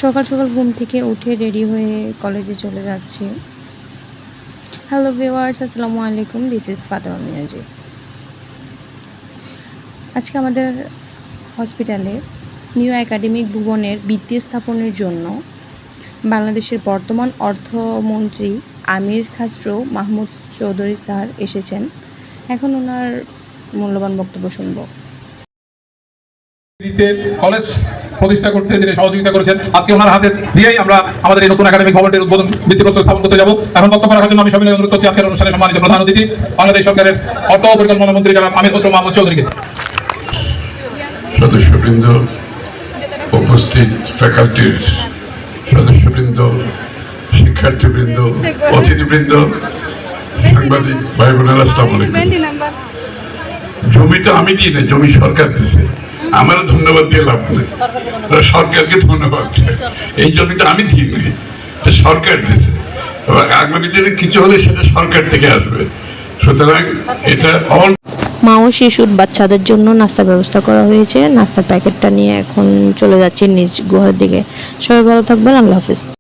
সকাল সকাল ঘুম থেকে উঠে রেডি হয়ে কলেজে চলে যাচ্ছি। হ্যালো ভিউয়ার্স, আসসালামু আলাইকুম। This is Fatema Miyaji. আজকে আমাদের হসপিটালে নিউ একাডেমিক ভবনের ভিত্তি স্থাপনের জন্য বাংলাদেশের বর্তমান অর্থমন্ত্রী আমির খাসরু মাহমুদ চৌধুরী স্যার এসেছেন। এখন ওনার মূল্যবান বক্তব্য শুনব। কলেজ প্রতিষ্ঠা করতে যিনি সহযোগিতা করেছেন, আজকে ওনার হাতে দিয়েই আমরা আমাদের এই নতুন একাডেমিক ভবনটির উদ্বোধন ভিত্তিপ্রস্তর স্থাপন করতে যাব। এখন বক্তব্য রাখার জন্য আমি সবাই অনুরোধ করছি আজকের অনুষ্ঠানে সম্মানিত প্রধান অতিথি বাংলাদেশ সরকারের অর্থ পরিকল্পনা মন্ত্রী জনাব আমির খাসরু মাহমুদ চৌধুরীকে। সদস্যবৃন্দ, উপস্থিত ফ্যাকাল্টির সদস্যবৃন্দ, শিক্ষার্থীবৃন্দ, অতিথিবৃন্দ, সাংবাদিক ভাই বোনেরা, আসসালামু আলাইকুম। জমি তো আমি দিই না, জমি সরকার দিছে। আমারও ধন্যবাদ দিয়ে লাভ নেই, সরকারকে ধন্যবাদ। এই জমি তো আমি দিই নাই, সরকার দিছে, এবং আগামী দিনে কিছু হলে সেটা সরকার থেকে আসবে। সুতরাং এটা অল মা ও শিশুর বাচ্চাদের জন্য নাস্তার ব্যবস্থা করা হয়েছে। নাস্তার প্যাকেটটা নিয়ে এখন চলে যাচ্ছি নিজ গুহার দিকে। সবাই ভালো থাকবেন। আল্লাহ হাফিজ।